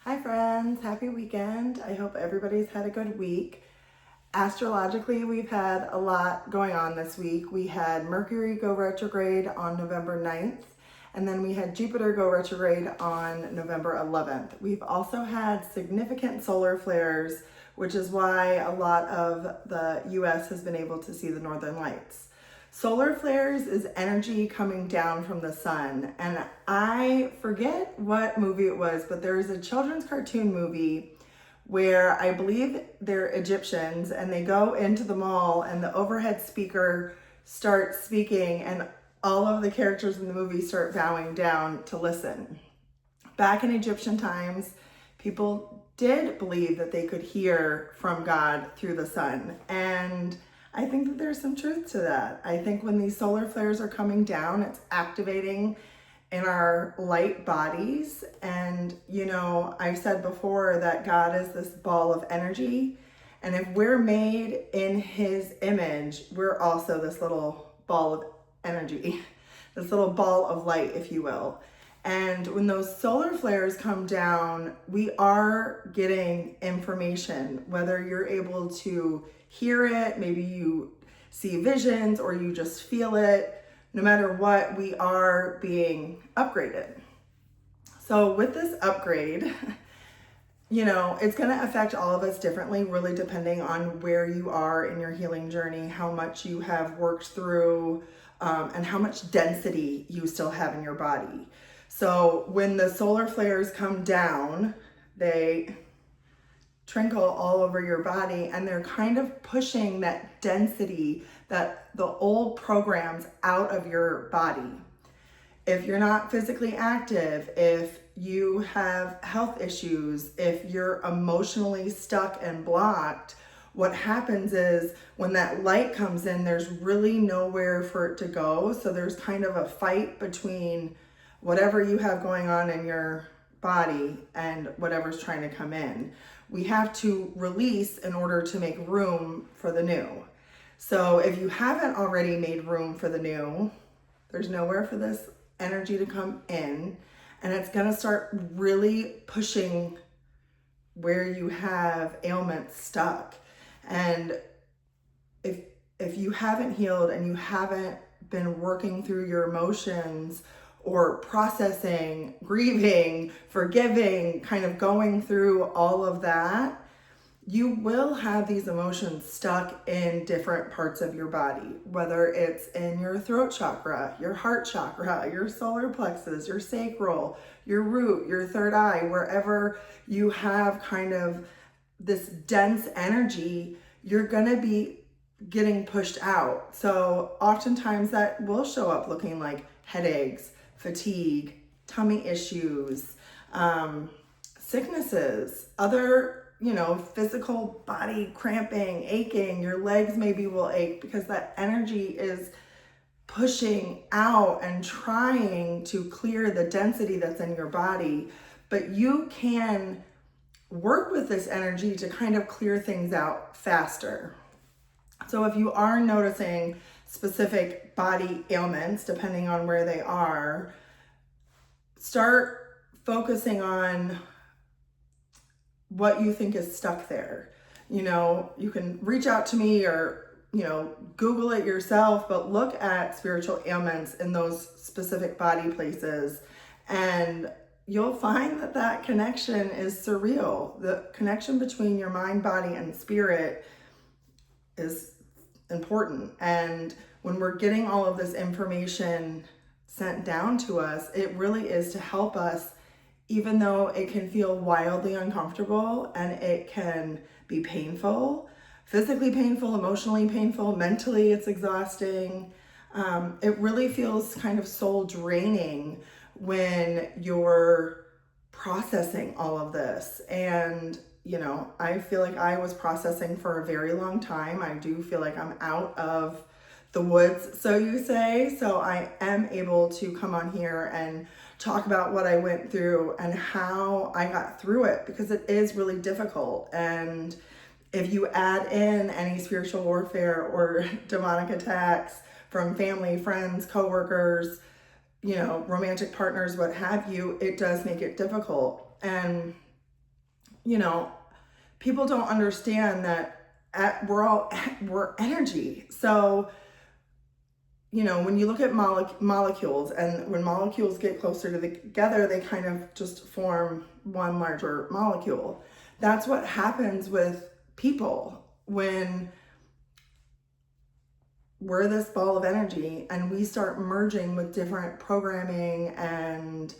Hi friends, happy weekend. I hope everybody's had a good week. Astrologically, we've had a lot going on this week. We had Mercury go retrograde on November 9th, and then we had Jupiter go retrograde on November 11th. We've also had significant solar flares, which is why a lot of the US has been able to see the northern lights. Solar flares is energy coming down from the sun. And I forget what movie it was, but there is a children's cartoon movie where I believe they're Egyptians and they go into the mall and the overhead speaker starts speaking and all of the characters in the movie start bowing down to listen. Back in Egyptian times, people did believe that they could hear from God through the sun. And I think that there's some truth to that. I think when these solar flares are coming down, it's activating in our light bodies. And, I've said before that God is this ball of energy. And if we're made in his image, we're also this little ball of energy, this little ball of light, if you will. And when those solar flares come down, we are getting information, whether you're able to hear it, maybe you see visions or you just feel it. No matter what, we are being upgraded. So with this upgrade, it's going to affect all of us differently, really depending on where you are in your healing journey, how much you have worked through, and how much density you still have in your body. So when the solar flares come down, they trickle all over your body and they're kind of pushing that density, that the old programs out of your body. If you're not physically active, if you have health issues, if you're emotionally stuck and blocked, what happens is when that light comes in, there's really nowhere for it to go. So there's kind of a fight between whatever you have going on in your body and whatever's trying to come in. We have to release in order to make room for the new. So if you haven't already made room for the new, there's nowhere for this energy to come in, and it's going to start really pushing where you have ailments stuck. And if you haven't healed and you haven't been working through your emotions or processing, grieving, forgiving, kind of going through all of that, you will have these emotions stuck in different parts of your body, whether it's in your throat chakra, your heart chakra, your solar plexus, your sacral, your root, your third eye, wherever you have kind of this dense energy, you're going to be getting pushed out. So oftentimes that will show up looking like headaches, fatigue, tummy issues, sicknesses, other, physical body cramping, aching. Your legs maybe will ache because that energy is pushing out and trying to clear the density that's in your body. But you can work with this energy to kind of clear things out faster. So if you are noticing specific body ailments, depending on where they are, start focusing on what you think is stuck there. You can reach out to me or, Google it yourself, but look at spiritual ailments in those specific body places. And you'll find that connection is surreal. The connection between your mind, body, and spirit is important. And when we're getting all of this information sent down to us, it really is to help us, even though it can feel wildly uncomfortable and it can be painful, physically painful, emotionally painful, mentally it's exhausting. It really feels kind of soul draining when you're processing all of this. And I feel like I was processing for a very long time. I do feel like I'm out of the woods, so you say. So I am able to come on here and talk about what I went through and how I got through it, because it is really difficult. And if you add in any spiritual warfare or demonic attacks from family, friends, coworkers, romantic partners, what have you, it does make it difficult. And people don't understand that we're energy. So, when you look at molecules, and when molecules get closer together, they kind of just form one larger molecule. That's what happens with people when we're this ball of energy and we start merging with different programming and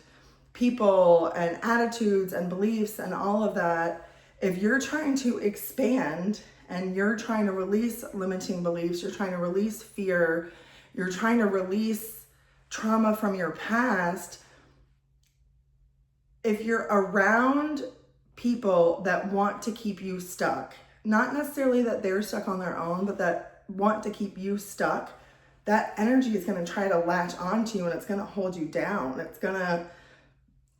people and attitudes and beliefs and all of that. If you're trying to expand and you're trying to release limiting beliefs, you're trying to release fear, you're trying to release trauma from your past, if you're around people that want to keep you stuck, not necessarily that they're stuck on their own, but that want to keep you stuck, that energy is going to try to latch onto you and it's going to hold you down.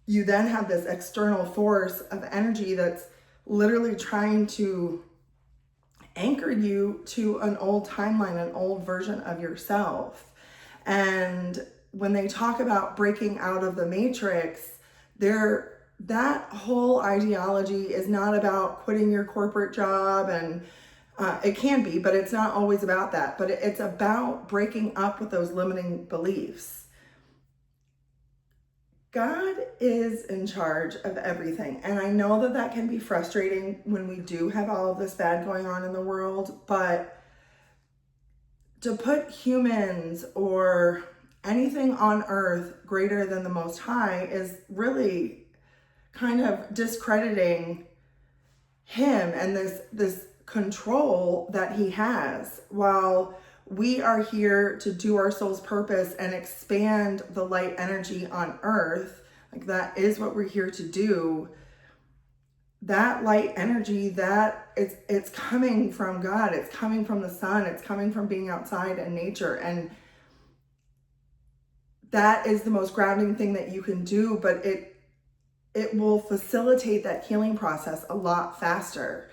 You then have this external force of energy that's literally trying to anchor you to an old timeline, an old version of yourself. And when they talk about breaking out of the matrix, that whole ideology is not about quitting your corporate job, and it can be, but it's not always about that. But it's about breaking up with those limiting beliefs. God is in charge of everything. And I know that can be frustrating when we do have all of this bad going on in the world, but to put humans or anything on earth greater than the Most High is really kind of discrediting him and this control that he has, while we are here to do our soul's purpose and expand the light energy on earth. Like, that is what we're here to do. That light energy, that it's coming from God, it's coming from the sun, it's coming from being outside in nature, and that is the most grounding thing that you can do. But it will facilitate that healing process a lot faster.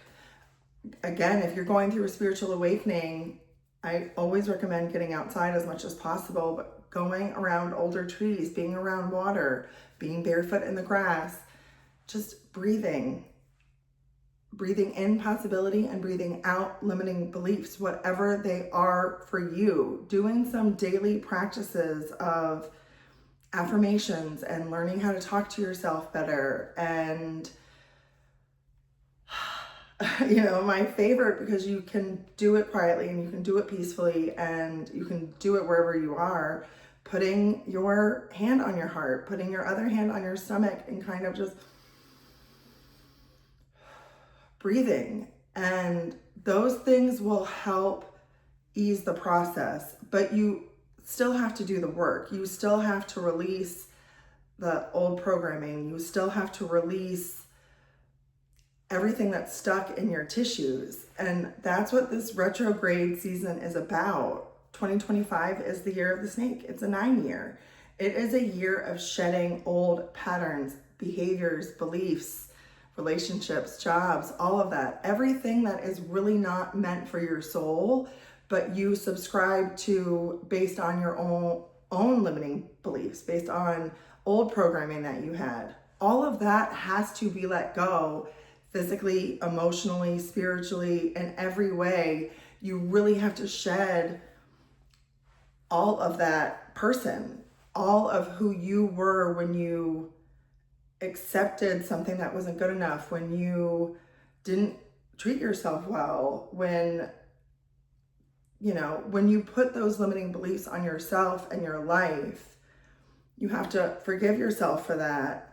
Again, if you're going through a spiritual awakening, I always recommend getting outside as much as possible, but going around older trees, being around water, being barefoot in the grass, just breathing in possibility and breathing out limiting beliefs, whatever they are for you. Doing some daily practices of affirmations and learning how to talk to yourself better. And my favorite, because you can do it quietly and you can do it peacefully and you can do it wherever you are, putting your hand on your heart, putting your other hand on your stomach, and kind of just breathing. And those things will help ease the process, but you still have to do the work. You still have to release the old programming. You still have to release everything that's stuck in your tissues. And that's what this retrograde season is about. 2025 is the year of the snake. It's a 9-year. It is a year of shedding old patterns, behaviors, beliefs, relationships, jobs, all of that. Everything that is really not meant for your soul, but you subscribe to based on your own limiting beliefs, based on old programming that you had. All of that has to be let go. Physically, emotionally, spiritually, in every way. You really have to shed all of that person, all of who you were when you accepted something that wasn't good enough, when you didn't treat yourself well, when you put those limiting beliefs on yourself and your life. You have to forgive yourself for that.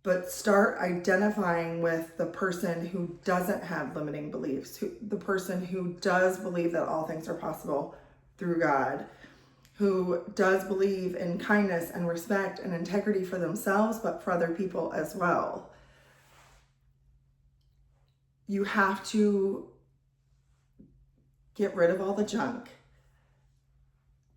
But start identifying with the person who doesn't have limiting beliefs, the person who does believe that all things are possible through God, who does believe in kindness and respect and integrity for themselves, but for other people as well. You have to get rid of all the junk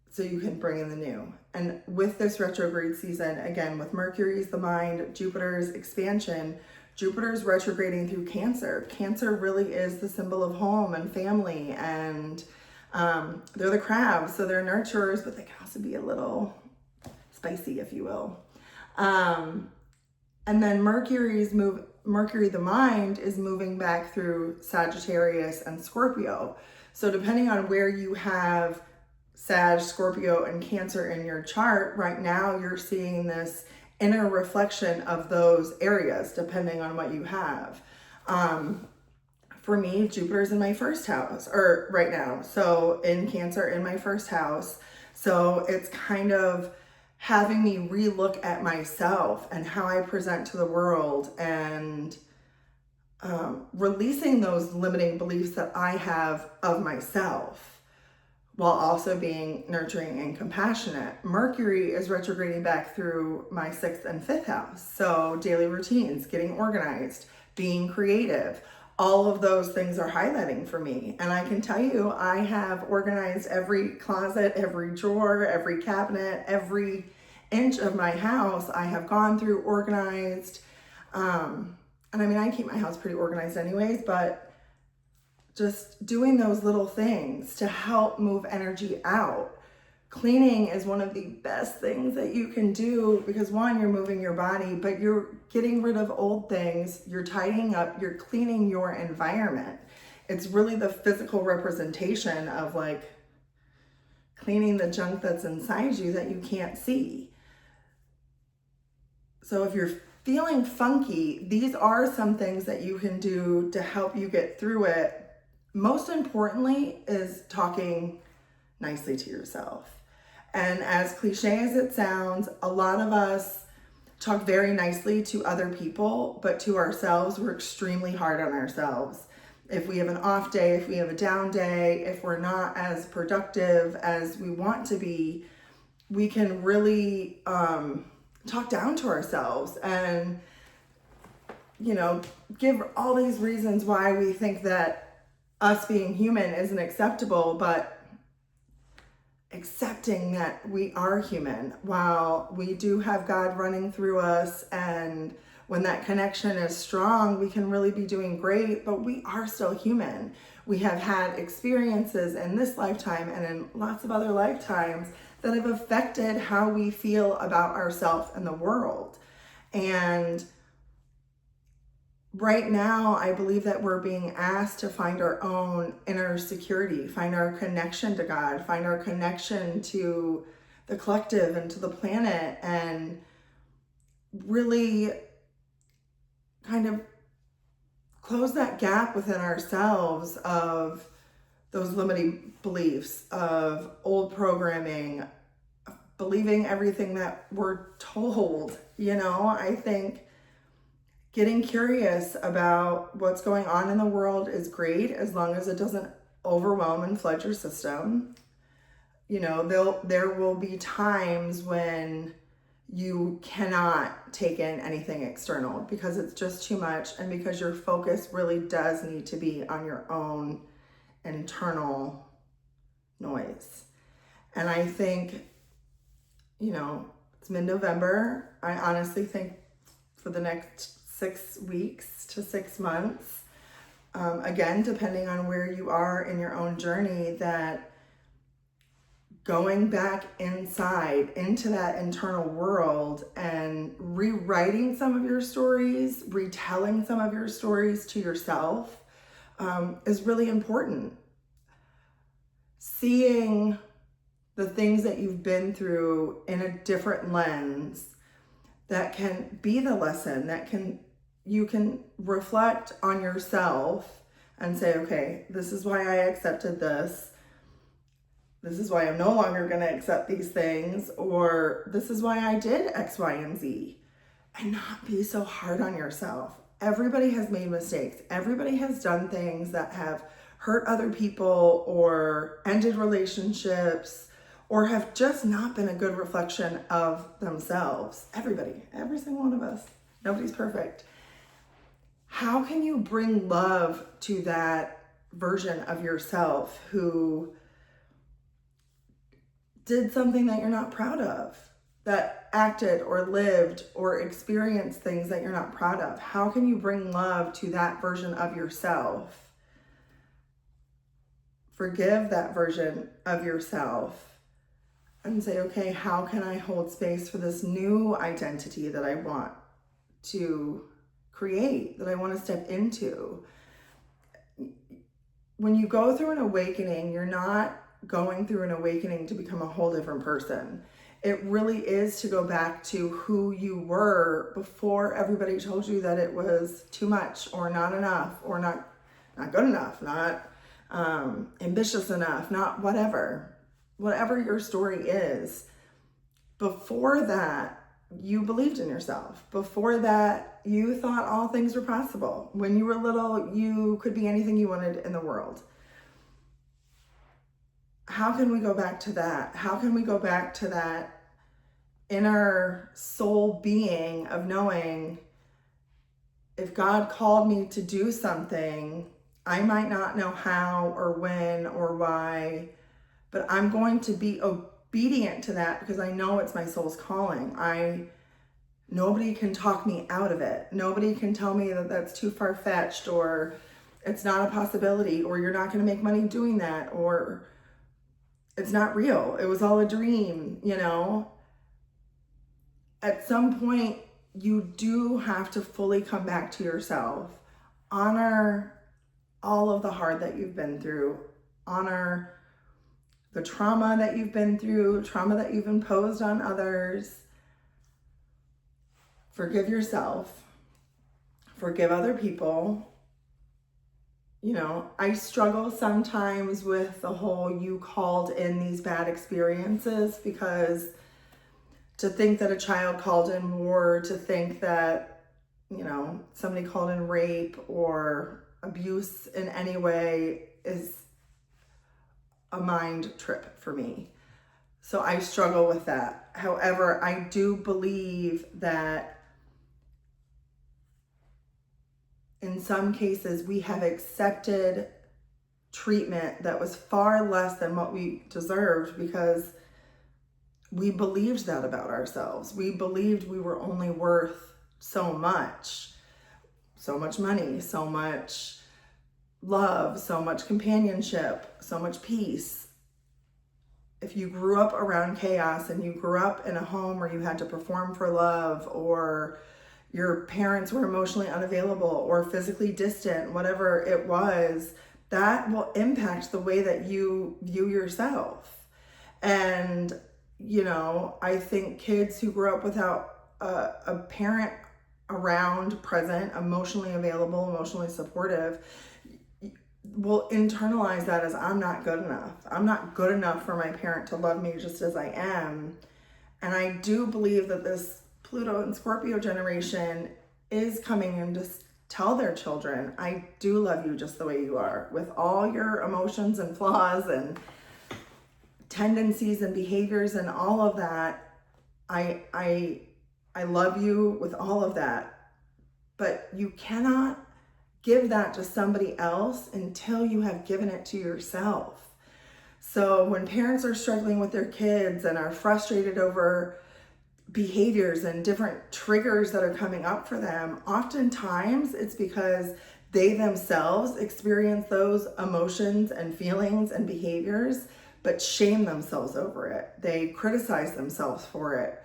so you can bring in the new. And with this retrograde season, again, with Mercury's the mind, Jupiter's expansion, Jupiter's retrograding through Cancer. Cancer really is the symbol of home and family, and they're the crabs, so they're nurturers, but they can also be a little spicy, if you will. And then Mercury's Mercury, the mind, is moving back through Sagittarius and Scorpio. So depending on where you have Sag, Scorpio, and Cancer in your chart, right now you're seeing this inner reflection of those areas, depending on what you have. For me, Jupiter's in my first house, or right now. So in Cancer in my first house. So it's kind of having me relook at myself and how I present to the world, and releasing those limiting beliefs that I have of myself, while also being nurturing and compassionate. Mercury is retrograding back through my 6th and 5th house. So daily routines, getting organized, being creative, all of those things are highlighting for me. And I can tell you, I have organized every closet, every drawer, every cabinet, every inch of my house I have gone through, organized. And I mean, I keep my house pretty organized anyways, but just doing those little things to help move energy out. Cleaning is one of the best things that you can do, because one, you're moving your body, but you're getting rid of old things, you're tidying up, you're cleaning your environment. It's really the physical representation of like cleaning the junk that's inside you that you can't see. So if you're feeling funky, these are some things that you can do to help you get through it. Most importantly is talking nicely to yourself. And as cliche as it sounds, a lot of us talk very nicely to other people, but to ourselves, we're extremely hard on ourselves. If we have an off day, if we have a down day, if we're not as productive as we want to be, we can really talk down to ourselves and, you know, give all these reasons why we think that us being human isn't acceptable, but accepting that we are human, while we do have God running through us, and when that connection is strong, we can really be doing great, but we are still human. We have had experiences in this lifetime and in lots of other lifetimes that have affected how we feel about ourselves and the world. And right now, I believe that we're being asked to find our own inner security, find our connection to God, find our connection to the collective and to the planet, and really kind of close that gap within ourselves of those limiting beliefs, of old programming, believing everything that we're told. You know, I think getting curious about what's going on in the world is great, as long as it doesn't overwhelm and flood your system. You know, there will be times when you cannot take in anything external because it's just too much, and because your focus really does need to be on your own internal noise. And I think, you know, it's mid-November. I honestly think for the next 6 weeks to 6 months, again, depending on where you are in your own journey, that going back inside into that internal world and rewriting some of your stories, retelling some of your stories to yourself, is really important. Seeing the things that you've been through in a different lens, that can be the lesson, you can reflect on yourself and say, okay, this is why I accepted this. This is why I'm no longer going to accept these things, or this is why I did X, Y, and Z. And not be so hard on yourself. Everybody has made mistakes. Everybody has done things that have hurt other people or ended relationships, or have just not been a good reflection of themselves. Everybody, every single one of us. Nobody's perfect. How can you bring love to that version of yourself who did something that you're not proud of, that acted or lived or experienced things that you're not proud of? How can you bring love to that version of yourself? Forgive that version of yourself and say, okay, how can I hold space for this new identity that I want to create, that I want to step into. When you go through an awakening, you're not going through an awakening to become a whole different person. It really is to go back to who you were before everybody told you that it was too much or not enough or not good enough, not ambitious enough, not whatever your story is. Before that, you believed in yourself. Before that, you thought all things were possible. When you were little, you could be anything you wanted in the world. How can we go back to that? How can we go back to that inner soul being of knowing, if God called me to do something, I might not know how or when or why, but I'm going to be obedient to that because I know it's my soul's calling. Nobody can talk me out of it. Nobody can tell me that that's too far-fetched, or it's not a possibility, or you're not going to make money doing that, or it's not real. It was all a dream, you know? At some point, you do have to fully come back to yourself. Honor all of the hard that you've been through. Honor the trauma that you've been through, trauma that you've imposed on others. Forgive yourself. Forgive other people. You know, I struggle sometimes with the whole you called in these bad experiences, because to think that a child called in war, to think that, you know, somebody called in rape or abuse in any way is a mind trip for me. So I struggle with that. However, I do believe that in some cases, we have accepted treatment that was far less than what we deserved because we believed that about ourselves. We believed we were only worth so much money, so much love, so much companionship, so much peace. If you grew up around chaos and you grew up in a home where you had to perform for love, or your parents were emotionally unavailable or physically distant, whatever it was, that will impact the way that you view yourself. And, you know, I think kids who grew up without a parent around, present, emotionally available, emotionally supportive, will internalize that as, I'm not good enough. I'm not good enough for my parent to love me just as I am. And I do believe that this Pluto and Scorpio generation is coming in to tell their children, I do love you just the way you are, with all your emotions and flaws and tendencies and behaviors and all of that. I love you with all of that. But you cannot give that to somebody else until you have given it to yourself. So when parents are struggling with their kids and are frustrated over behaviors and different triggers that are coming up for them, oftentimes it's because they themselves experience those emotions and feelings and behaviors, but shame themselves over it. They criticize themselves for it.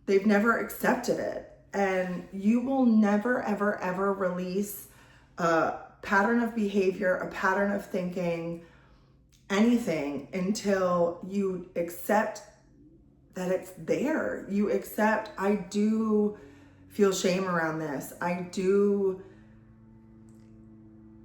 They've never accepted it. And you will never, ever, ever release a pattern of behavior, a pattern of thinking, anything, until you accept that it's there. You accept, I do feel shame around this. I do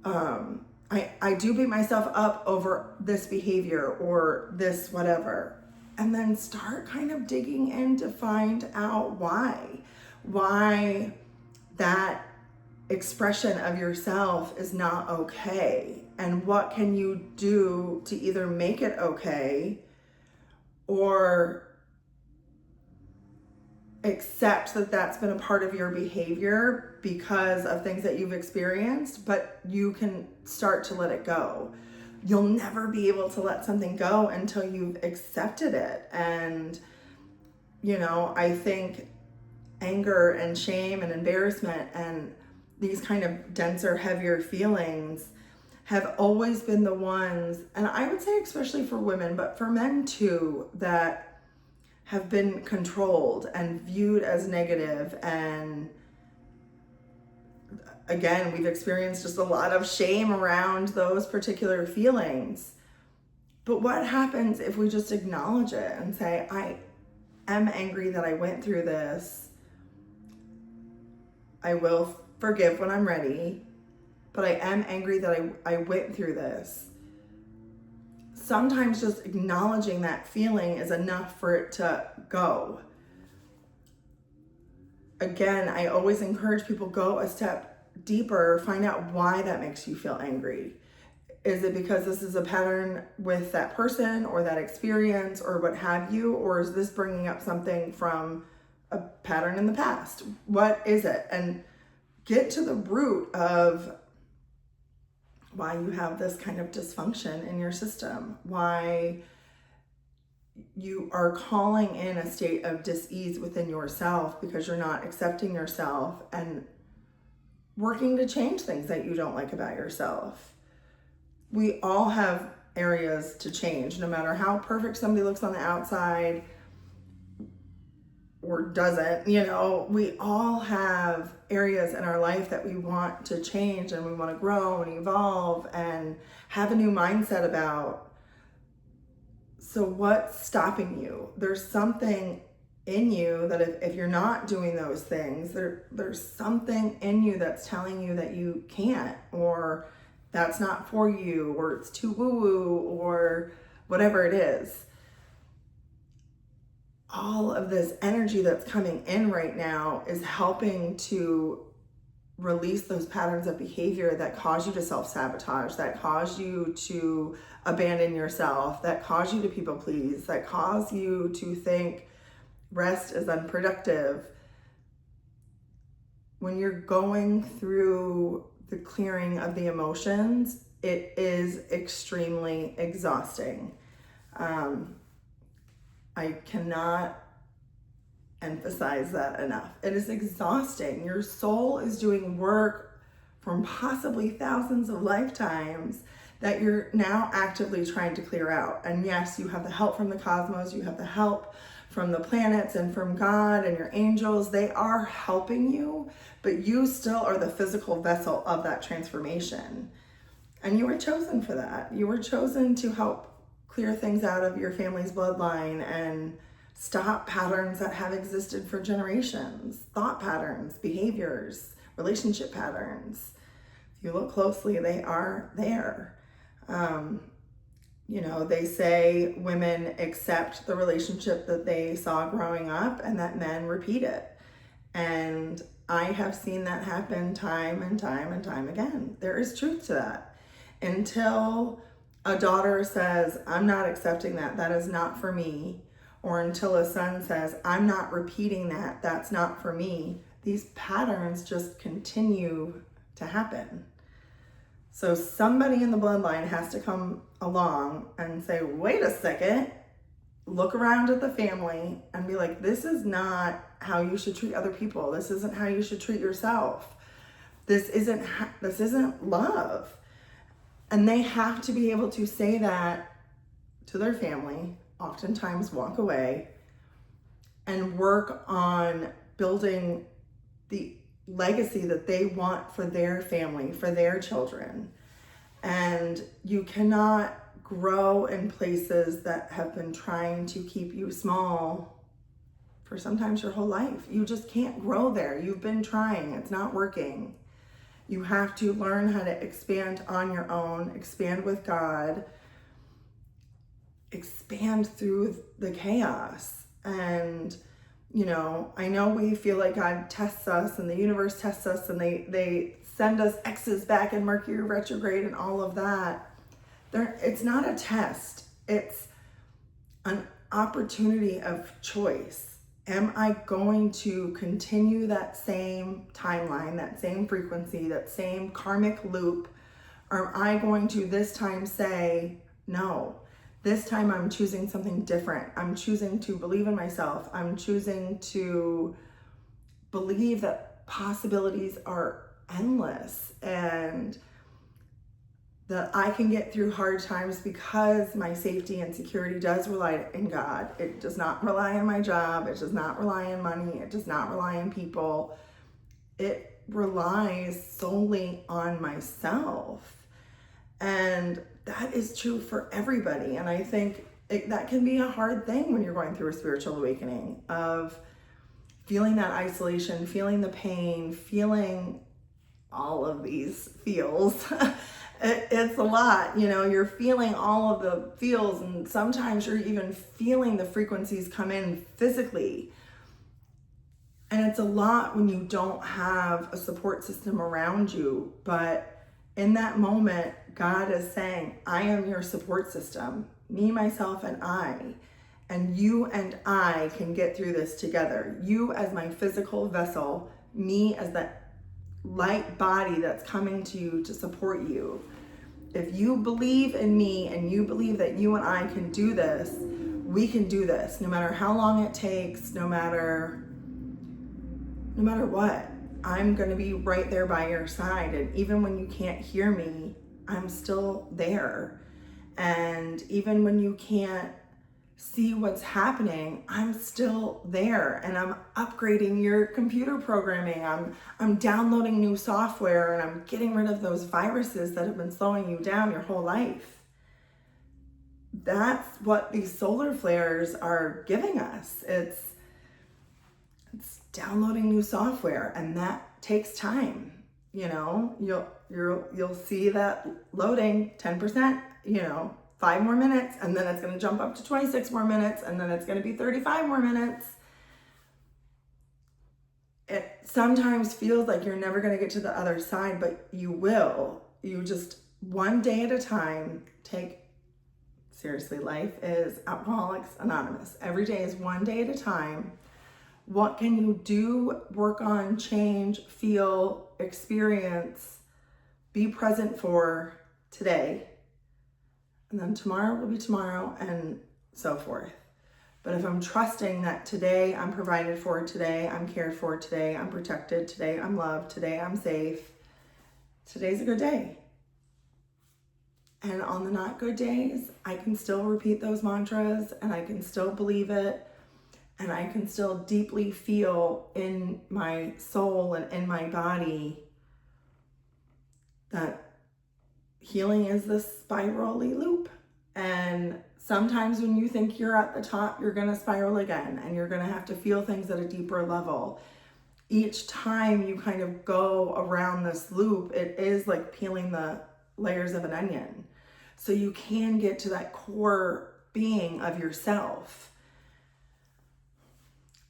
beat myself up over this behavior or this whatever. And then start kind of digging in to find out why that expression of yourself is not okay. And what can you do to either make it okay or accept that that's been a part of your behavior because of things that you've experienced, but you can start to let it go. You'll never be able to let something go until you've accepted it. And, you know, I think anger and shame and embarrassment and these kind of denser, heavier feelings have always been the ones, and I would say especially for women, but for men too, that have been controlled and viewed as negative and again, we've experienced just a lot of shame around those particular feelings. But what happens if we just acknowledge it and say, I am angry that I went through this. I will forgive when I'm ready, but I am angry that I went through this. Sometimes just acknowledging that feeling is enough for it to go. Again, I always encourage people, go a step deeper, find out why that makes you feel angry. Is it because this is a pattern with that person or that experience or what have you? Or is this bringing up something from a pattern in the past? What is it? And get to the root of why you have this kind of dysfunction in your system, why you are calling in a state of dis-ease within yourself because you're not accepting yourself and working to change things that you don't like about yourself. We all have areas to change, no matter how perfect somebody looks on the outside or doesn't, we all have areas in our life that we want to change and we want to grow and evolve and have a new mindset about. So what's stopping you? There's something in you that if you're not doing those things, there's something in you that's telling you that you can't, or that's not for you, or it's too woo-woo, or whatever it is. All of this energy that's coming in right now is helping to release those patterns of behavior that cause you to self-sabotage, that cause you to abandon yourself, that cause you to people please, that cause you to think rest is unproductive. When you're going through the clearing of the emotions, it is extremely exhausting. I cannot emphasize that enough. It is exhausting. Your soul is doing work from possibly thousands of lifetimes that you're now actively trying to clear out. And yes, you have the help from the cosmos, you have the help from the planets and from God and your angels. They are helping you, but you still are the physical vessel of that transformation. And you were chosen for that. You were chosen to help clear things out of your family's bloodline and stop patterns that have existed for generations, thought patterns, behaviors, relationship patterns. If you look closely, they are there. They say women accept the relationship that they saw growing up and that men repeat it. And I have seen that happen time and time and time again. There is truth to that. Until a daughter says, I'm not accepting that, that is not for me, or until a son says, I'm not repeating that, that's not for me, these patterns just continue to happen. So somebody in the bloodline has to come along and say, wait a second, look around at the family and be like, this is not how you should treat other people. This isn't how you should treat yourself. This isn't love. And they have to be able to say that to their family, oftentimes walk away, and work on building the legacy that they want for their family, for their children. And you cannot grow in places that have been trying to keep you small for sometimes your whole life. You just can't grow there. You've been trying, it's not working. You have to learn how to expand on your own, expand with God, expand through the chaos. And, I know we feel like God tests us and the universe tests us and they send us X's back in Mercury retrograde and all of that. It's not a test. It's an opportunity of choice. Am I going to continue that same timeline, that same frequency, that same karmic loop? Or am I going to this time say, no, this time I'm choosing something different. I'm choosing to believe in myself. I'm choosing to believe that possibilities are endless and that I can get through hard times because my safety and security does rely in God. It does not rely on my job. It does not rely on money. It does not rely on people. It relies solely on myself. And that is true for everybody. And I think that can be a hard thing when you're going through a spiritual awakening, of feeling that isolation, feeling the pain, feeling all of these feels. It's a lot, you're feeling all of the feels, and sometimes you're even feeling the frequencies come in physically. And it's a lot when you don't have a support system around you. But in that moment, God is saying, I am your support system, me, myself, and I. And you and I can get through this together. You as my physical vessel, me as that light body that's coming to you to support you. If you believe in me and you believe that you and I can do this, we can do this, no matter how long it takes, no matter what. I'm going to be right there by your side. And even when you can't hear me, I'm still there. And even when you can't see what's happening, I'm still there, and I'm upgrading your computer programming. I'm downloading new software, and I'm getting rid of those viruses that have been slowing you down your whole life. That's what these solar flares are giving us. It's downloading new software, and that takes time. You'll see that loading 10%, 5 more minutes, and then it's going to jump up to 26 more minutes, and then it's going to be 35 more minutes. It sometimes feels like you're never going to get to the other side, but you will. You just, one day at a time, seriously, life is Alcoholics Anonymous. Every day is one day at a time. What can you do, work on, change, feel, experience, be present for today? And then tomorrow will be tomorrow, and so forth. But if I'm trusting that today I'm provided for, today I'm cared for, today I'm protected, today I'm loved, today I'm safe, today's a good day. And on the not good days, I can still repeat those mantras, and I can still believe it, and I can still deeply feel in my soul and in my body that healing is this spirally loop. And sometimes when you think you're at the top, you're going to spiral again, and you're going to have to feel things at a deeper level. Each time you kind of go around this loop, it is like peeling the layers of an onion. So you can get to that core being of yourself.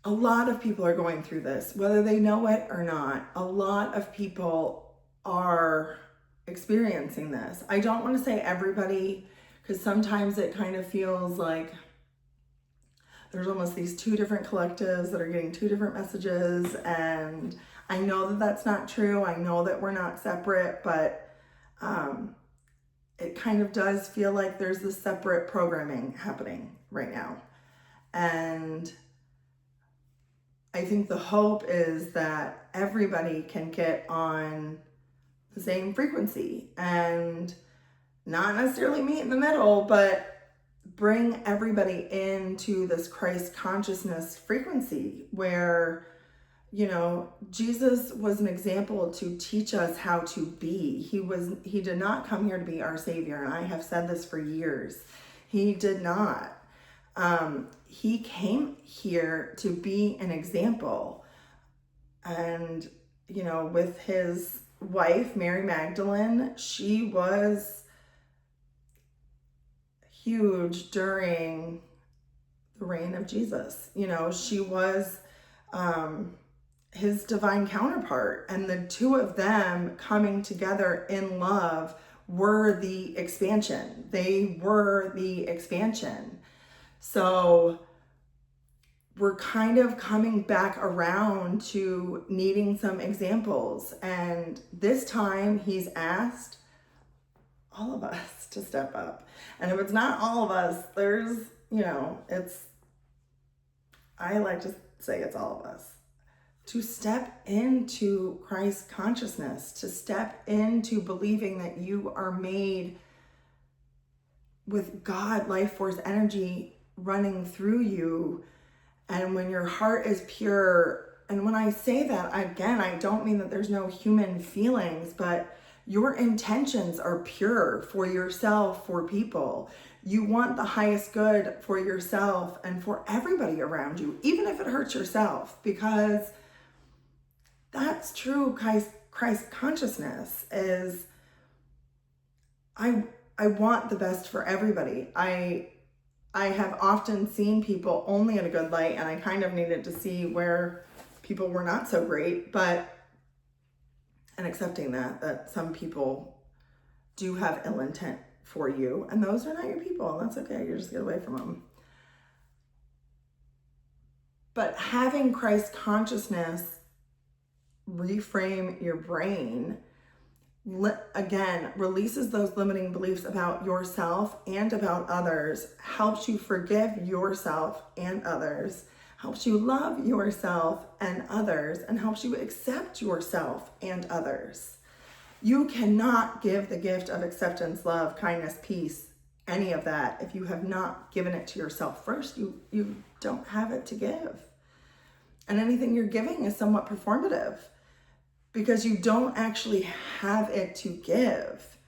A lot of people are going through this, whether they know it or not. A lot of people are experiencing this. I don't want to say everybody, because sometimes it kind of feels like there's almost these two different collectives that are getting two different messages, and I know that that's not true. I know that we're not separate, but it kind of does feel like there's this separate programming happening right now. And I think the hope is that everybody can get on the same frequency and not necessarily meet in the middle, but bring everybody into this Christ consciousness frequency where, Jesus was an example to teach us how to be. He did not come here to be our savior. And I have said this for years. He did not. He came here to be an example. And, with his wife, Mary Magdalene, she was huge during the reign of Jesus. She was his divine counterpart, and the two of them coming together in love were the expansion. They were the expansion. So we're kind of coming back around to needing some examples. And this time he's asked all of us to step up. And if it's not all of us, there's, I like to say it's all of us. To step into Christ consciousness, to step into believing that you are made with God, life force, energy running through you. And when your heart is pure And when I say that, again, I don't mean that there's no human feelings, but your intentions are pure for yourself, for people. You want the highest good for yourself and for everybody around you, even if it hurts yourself, because that's true Christ consciousness is, I want the best for everybody. I have often seen people only in a good light, and I kind of needed to see where people were not so great, and accepting that some people do have ill intent for you, and those are not your people, and that's okay. You just get away from them. But having Christ consciousness reframe your brain, again, releases those limiting beliefs about yourself and about others, helps you forgive yourself and others, helps you love yourself and others, and helps you accept yourself and others. You cannot give the gift of acceptance, love, kindness, peace, any of that, if you have not given it to yourself first. You don't have it to give. And anything you're giving is somewhat performative, because you don't actually have it to give.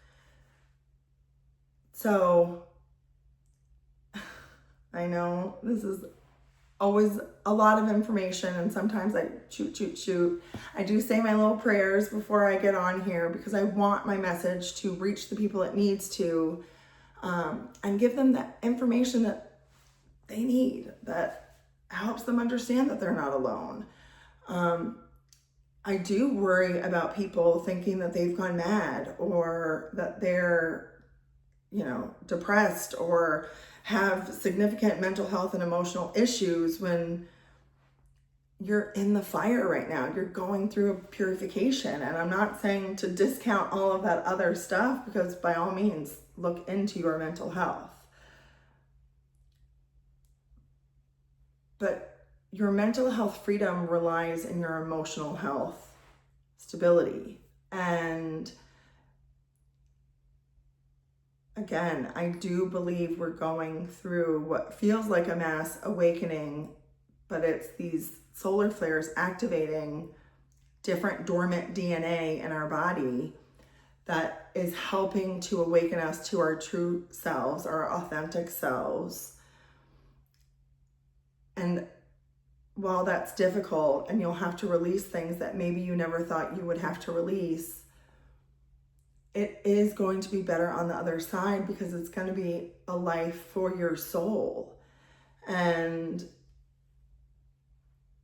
So I know this is always a lot of information, and sometimes I shoot. I do say my little prayers before I get on here, because I want my message to reach the people it needs to, and give them the information that they need, that helps them understand that they're not alone. I do worry about people thinking that they've gone mad, or that they're, depressed, or have significant mental health and emotional issues, when you're in the fire right now. You're going through a purification. And I'm not saying to discount all of that other stuff, because by all means, look into your mental health. But your mental health freedom relies in your emotional health stability. And again, I do believe we're going through what feels like a mass awakening, but it's these solar flares activating different dormant DNA in our body that is helping to awaken us to our true selves, our authentic selves. And while that's difficult, and you'll have to release things that maybe you never thought you would have to release, it is going to be better on the other side, because it's going to be a life for your soul. And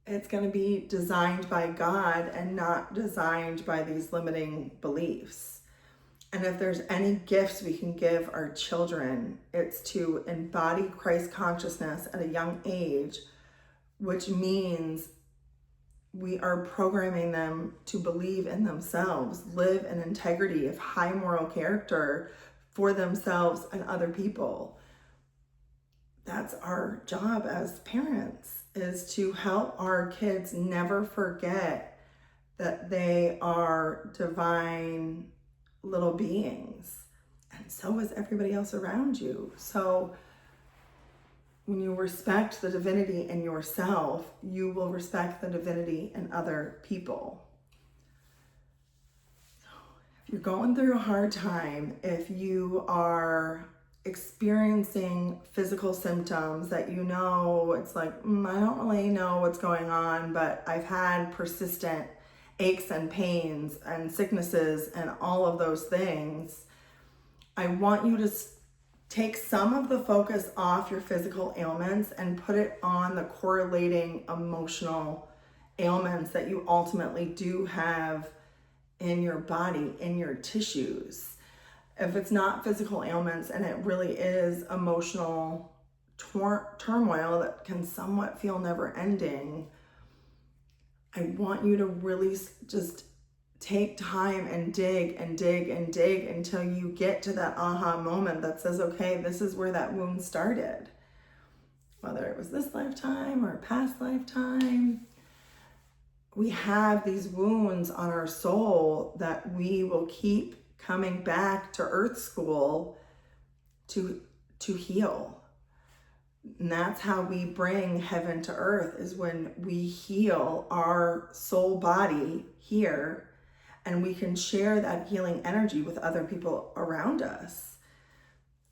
it's going to be designed by God and not designed by these limiting beliefs. And if there's any gifts we can give our children, it's to embody Christ consciousness at a young age, which means we are programming them to believe in themselves, live in integrity of high moral character for themselves and other people. That's our job as parents, is to help our kids never forget that they are divine little beings, and so is everybody else around you. So when you respect the divinity in yourself, you will respect the divinity in other people. So if you're going through a hard time, if you are experiencing physical symptoms that it's like, I don't really know what's going on, but I've had persistent aches and pains and sicknesses and all of those things, I want you to take some of the focus off your physical ailments and put it on the correlating emotional ailments that you ultimately do have in your body, in your tissues. If it's not physical ailments and it really is emotional turmoil that can somewhat feel never ending, I want you to really just take time and dig and dig and dig until you get to that aha moment that says, okay, this is where that wound started. Whether it was this lifetime or a past lifetime, we have these wounds on our soul that we will keep coming back to Earth School to heal. And that's how we bring heaven to earth, is when we heal our soul body here, and we can share that healing energy with other people around us.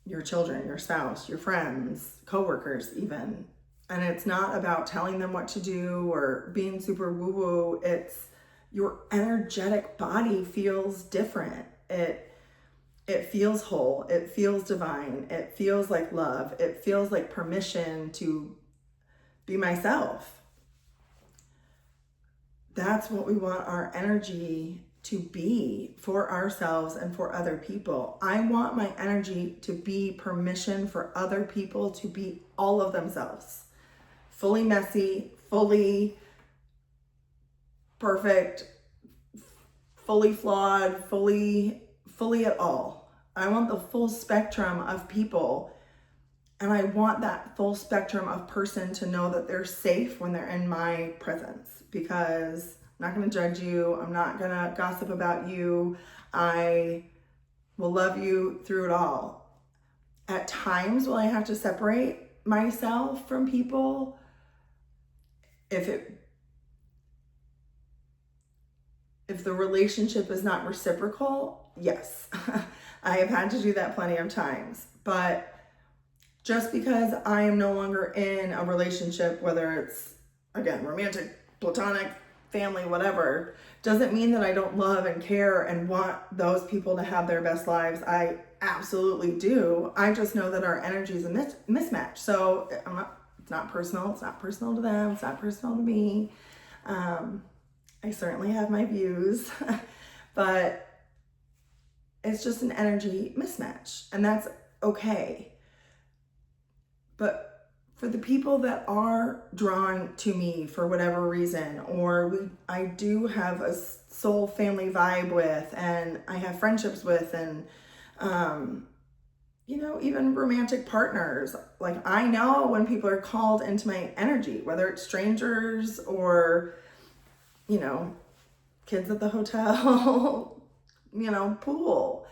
Your children, your spouse, your friends, coworkers even. And it's not about telling them what to do or being super woo-woo. It's your energetic body feels different. It feels whole. It feels divine. It feels like love. It feels like permission to be myself. That's what we want our energy to be for ourselves and for other people. I want my energy to be permission for other people to be all of themselves. Fully messy, fully perfect, fully flawed, fully it all. I want the full spectrum of people, and I want that full spectrum of person to know that they're safe when they're in my presence, because I'm not going to judge you. I'm not going to gossip about you. I will love you through it all. At times, will I have to separate myself from people if the relationship is not reciprocal? Yes. I have had to do that plenty of times. But just because I am no longer in a relationship, whether it's, again, romantic, platonic, family, whatever, doesn't mean that I don't love and care and want those people to have their best lives. I absolutely do. I just know that our energy is a mismatch. So it's not personal. It's not personal to them. It's not personal to me. I certainly have my views, but it's just an energy mismatch, and that's okay. But for the people that are drawn to me for whatever reason, or I do have a soul family vibe with, and I have friendships with, and even romantic partners. Like, I know when people are called into my energy, whether it's strangers or, kids at the hotel, pool.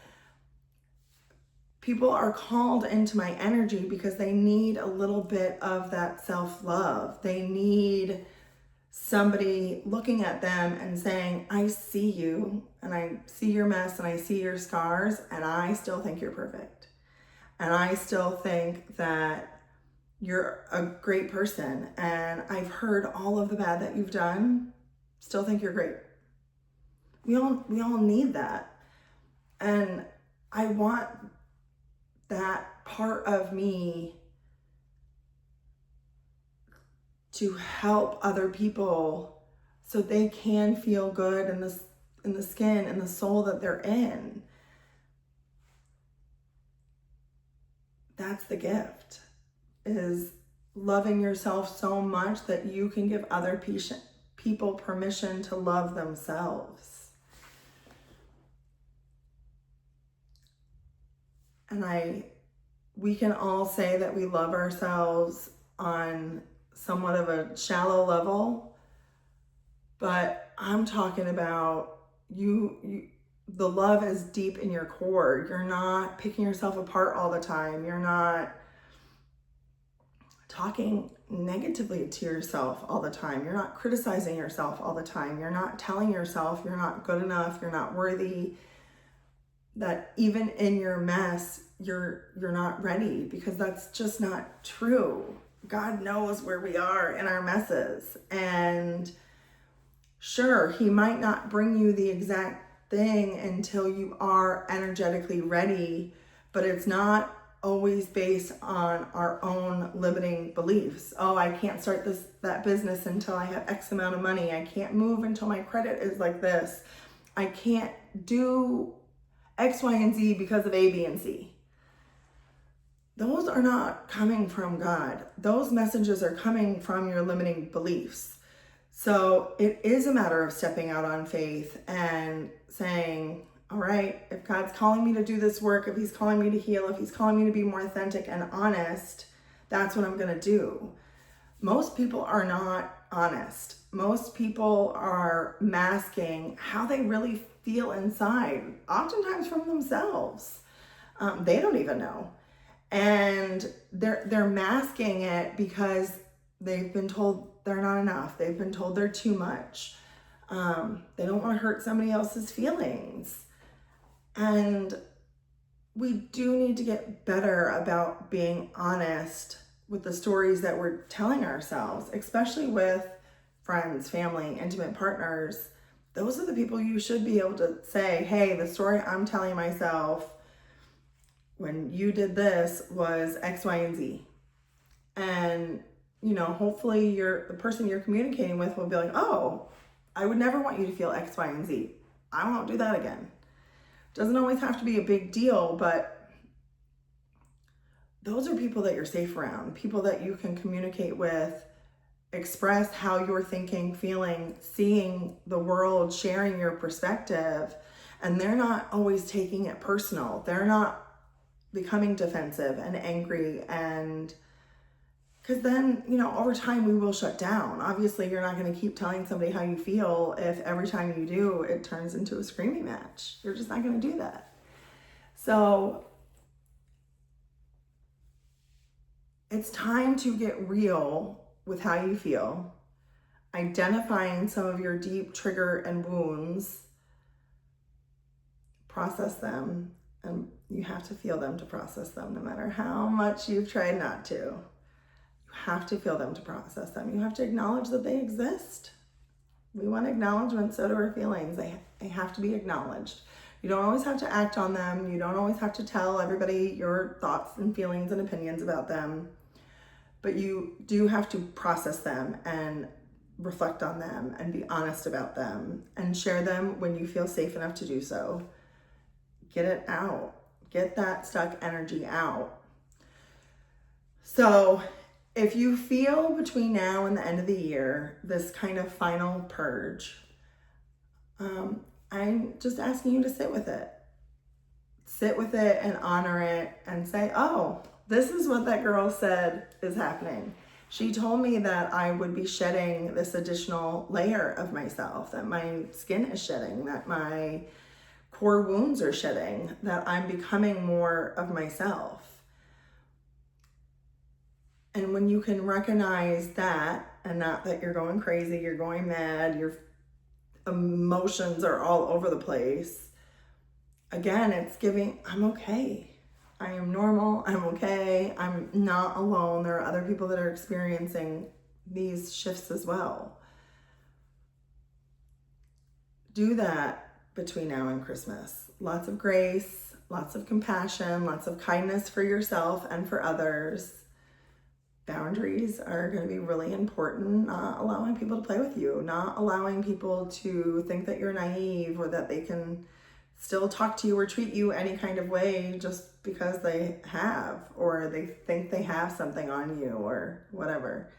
People are called into my energy because they need a little bit of that self-love. They need somebody looking at them and saying, I see you, and I see your mess, and I see your scars, and I still think you're perfect. And I still think that you're a great person, and I've heard all of the bad that you've done, still think you're great. We all need that. And I want that part of me to help other people so they can feel good in the skin and the soul that they're in. That's the gift, is loving yourself so much that you can give other people permission to love themselves. And we can all say that we love ourselves on somewhat of a shallow level, but I'm talking about the love is deep in your core. You're not picking yourself apart all the time. You're not talking negatively to yourself all the time. You're not criticizing yourself all the time. You're not telling yourself you're not good enough, you're not worthy, that even in your mess, you're not ready, because that's just not true. God knows where we are in our messes. And sure, he might not bring you the exact thing until you are energetically ready, but it's not always based on our own limiting beliefs. Oh, I can't start that business until I have X amount of money. I can't move until my credit is like this. I can't do X, Y, and Z because of A, B, and C. Those are not coming from God. Those messages are coming from your limiting beliefs. So it is a matter of stepping out on faith and saying, all right, if God's calling me to do this work, if he's calling me to heal, if he's calling me to be more authentic and honest, that's what I'm going to do. Most people are not honest. Most people are masking how they really feel inside, oftentimes from themselves. They don't even know. And they're masking it because they've been told they're not enough. They've been told they're too much. They don't want to hurt somebody else's feelings. And we do need to get better about being honest with the stories that we're telling ourselves, especially with friends, family, intimate partners. Those are the people you should be able to say, hey, the story I'm telling myself when you did this was X, Y, and Z. And, hopefully the person you're communicating with will be like, oh, I would never want you to feel X, Y, and Z. I won't do that again. Doesn't always have to be a big deal, but those are people that you're safe around, people that you can communicate with, express how you're thinking, feeling, seeing the world, sharing your perspective, and they're not always taking it personal. They're not becoming defensive and angry, and because then, over time we will shut down. Obviously, you're not going to keep telling somebody how you feel if every time you do, it turns into a screaming match. You're just not going to do that. So it's time to get real with how you feel, identifying some of your deep trigger and wounds, process them, and you have to feel them to process them, no matter how much you've tried not to. You have to feel them to process them. You have to acknowledge that they exist. We want acknowledgement, so do our feelings. They have to be acknowledged. You don't always have to act on them. You don't always have to tell everybody your thoughts and feelings and opinions about them. But you do have to process them and reflect on them and be honest about them and share them when you feel safe enough to do so. Get it out. Get that stuck energy out. So if you feel between now and the end of the year, this kind of final purge, I'm just asking you to sit with it. Sit with it and honor it and say, oh, this is what that girl said is happening. She told me that I would be shedding this additional layer of myself, that my skin is shedding, that my core wounds are shedding, that I'm becoming more of myself. And when you can recognize that, and not that you're going crazy, you're going mad, your emotions are all over the place, again, it's giving, I'm okay. I am normal, I'm okay, I'm not alone. There are other people that are experiencing these shifts as well. Do that between now and Christmas. Lots of grace, lots of compassion, lots of kindness for yourself and for others. Boundaries are going to be really important. Not allowing people to play with you, not allowing people to think that you're naive or that they can still talk to you or treat you any kind of way just because they have, or they think they have something on you or whatever.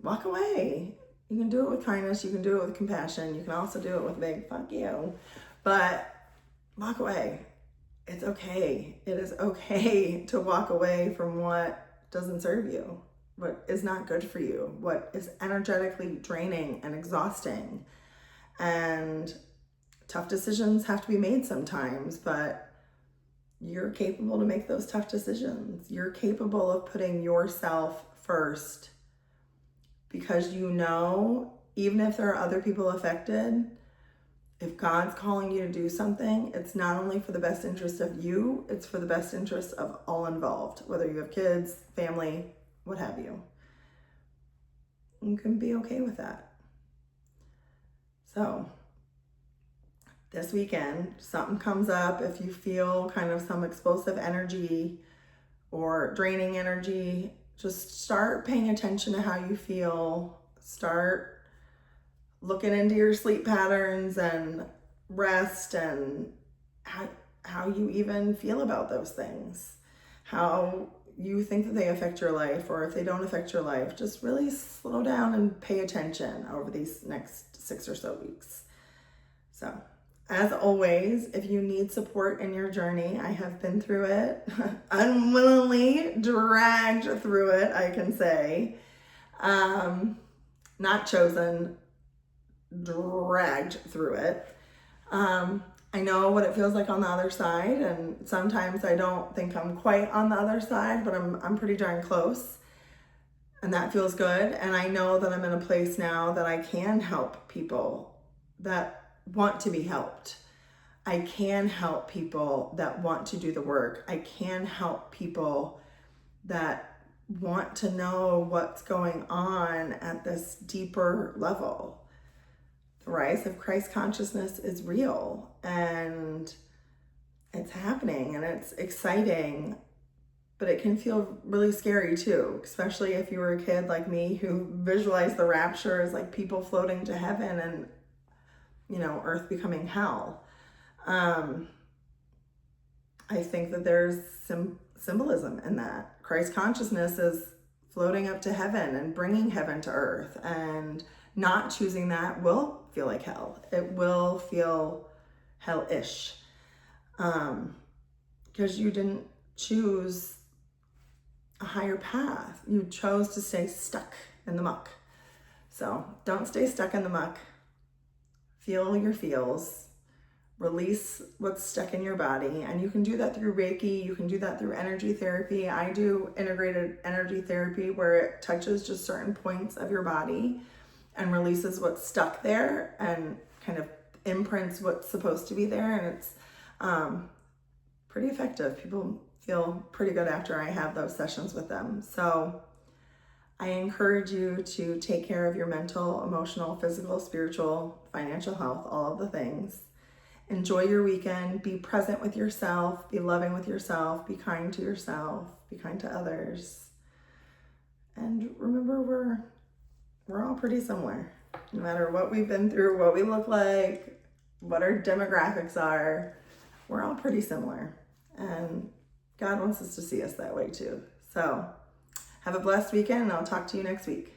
Walk away. You can do it with kindness. You can do it with compassion. You can also do it with big fuck you. But walk away. It's okay. It is okay to walk away from what doesn't serve you, what is not good for you, what is energetically draining and exhausting. And tough decisions have to be made sometimes, but you're capable to make those tough decisions. You're capable of putting yourself first, because even if there are other people affected, if God's calling you to do something, it's not only for the best interest of you, it's for the best interest of all involved, whether you have kids, family, what have you. You can be okay with that. So this weekend, something comes up, if you feel kind of some explosive energy or draining energy, just start paying attention to how you feel. Start looking into your sleep patterns and rest and how you even feel about those things, how you think that they affect your life, or if they don't affect your life. Just really slow down and pay attention over these next 6 or so weeks. So, as always, if you need support in your journey, I have been through it, unwillingly dragged through it, I can say. Not chosen, dragged through it. I know what it feels like on the other side, and sometimes I don't think I'm quite on the other side, but I'm pretty darn close, and that feels good. And I know that I'm in a place now that I can help people that want to be helped. I can help people that want to do the work. I can help people that want to know what's going on at this deeper level. The rise of Christ consciousness is real, and it's happening, and it's exciting, but it can feel really scary too, especially if you were a kid like me who visualized the rapture as like people floating to heaven and, earth becoming hell. I think that there's some symbolism in that. Christ consciousness is floating up to heaven and bringing heaven to earth, and not choosing that will feel like hell. It will feel hell-ish, because you didn't choose a higher path. You chose to stay stuck in the muck. So don't stay stuck in the muck. Feel your feels. Release what's stuck in your body. And you can do that through Reiki. You can do that through energy therapy. I do integrated energy therapy where it touches just certain points of your body and releases what's stuck there and kind of imprints what's supposed to be there. And it's pretty effective. People feel pretty good after I have those sessions with them. So I encourage you to take care of your mental, emotional, physical, spiritual, financial health, all of the things. Enjoy your weekend. Be present with yourself. Be loving with yourself. Be kind to yourself. Be kind to others. And remember, we're all pretty similar. No matter what we've been through, what we look like, what our demographics are, we're all pretty similar. And God wants us to see us that way too. So have a blessed weekend, and I'll talk to you next week.